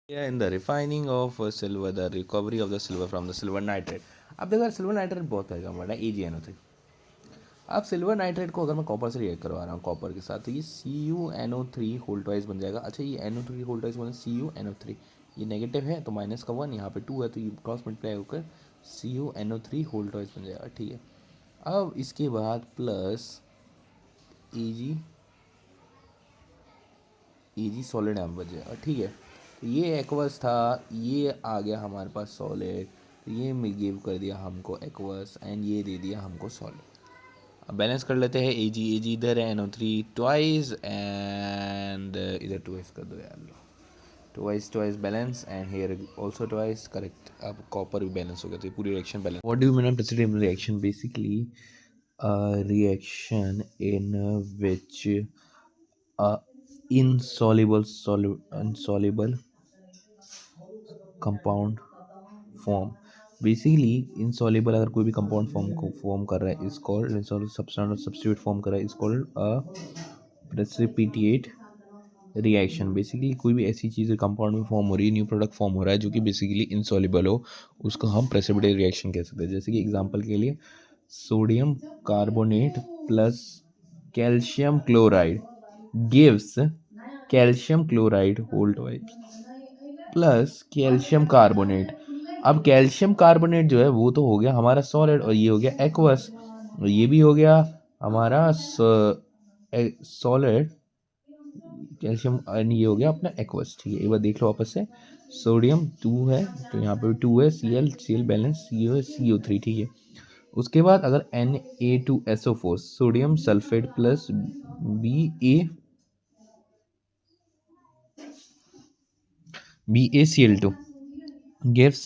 Yeah, in the refining of silver, the recovery of the silver from the silver nitrate. अब देखो silver nitrate बहुत है word है AgNO3। अब silver nitrate को अगर मैं कॉपर से रिएक्ट करवा रहा हूँ कॉपर के साथ, तो ये CuNO3 होल ट्वाइस बन जाएगा। अच्छा, ये NO3 होल ट्वाइस बने CuNO3, ये नेगेटिव है तो माइनस का 1, यहाँ पे 2 है तो ये क्रॉस मल्टीप्लाई होकर CuNO3 होल ट्वाइस बन जाएगा। ठीक है, अब इसके बाद प्लस Ag सॉलिड यहाँ बच जाएगा। ठीक है, तो ये एक्वस था, ये आ गया हमारे पास सॉलिड, तो ये गिव कर दिया हमको एक्वस एंड ये दे दिया हमको सॉलिड। अब बैलेंस कर लेते हैं। Ag इधर है, NO3 ट्वाइस एंड इधर ट्वाइस कर दो यार, twice balance and here also twice, correct. अब कॉपर भी बैलेंस हो गया, तो ये पूरी reaction balance. What do you mean precipitate reaction? Basically reaction in which insoluble compound form. Basically insoluble अगर कोई भी कंपाउंड फॉर्म को फॉर्म कर रहा है is called insoluble, substitute form कर रहा है is called precipitate reaction. Basically कोई भी ऐसी चीज़ कंपाउंड में फॉर्म हो रही है, न्यू प्रोडक्ट फॉर्म हो रहा है जो कि बेसिकली इनसॉल्युबल हो, उसको हम प्रेसिपिटेट रिएक्शन कह सकते हैं। जैसे कि एग्जांपल के लिए sodium carbonate plus calcium chloride gives calcium chloride whole twice plus calcium carbonate. अब कैल्शियम कार्बोनेट जो है वो तो हो गया हमारा सॉलिड, और ये हो गया एक्वस, और ये भी हो गया हमारा सॉलिड कैल्शियम, एंड ये हो गया अपना एक्वस। ठीक है, एक बार देख लो वापस से। सोडियम 2 है तो यहाँ पे 2 है, Cl बैलेंस, CO है, CO3। ठीक है, उसके बाद अगर Na2SO4 sodium sulphate plus BaCl2 gives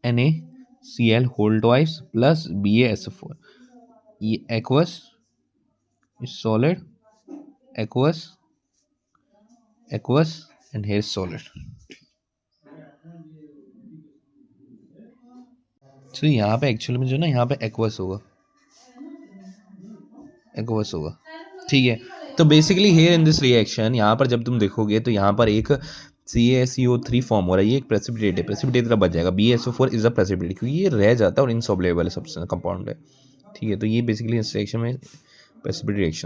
NaCl whole twice plus BaSO4। ये aqueous, solid, aqueous and here solid। तो यहाँ पे एक्चुअली में जो ना यहाँ पे aqueous होगा। ठीक है, तो basically here in this reaction यहाँ पर जब तुम देखोगे तो यहाँ पर एक CaCO3 फॉर्म हो रहा है, ये एक प्रेसिपिटेट है, प्रेसिपिटेट का बच जाएगा। BaSO4 इज अ प्रेसिपिटेट क्योंकि ये रह जाता है और इनसॉल्युबल है, सबसे कंपाउंड है। ठीक है, तो ये बेसिकली इस रिएक्शन में प्रेसिपिटेट रिएक्शन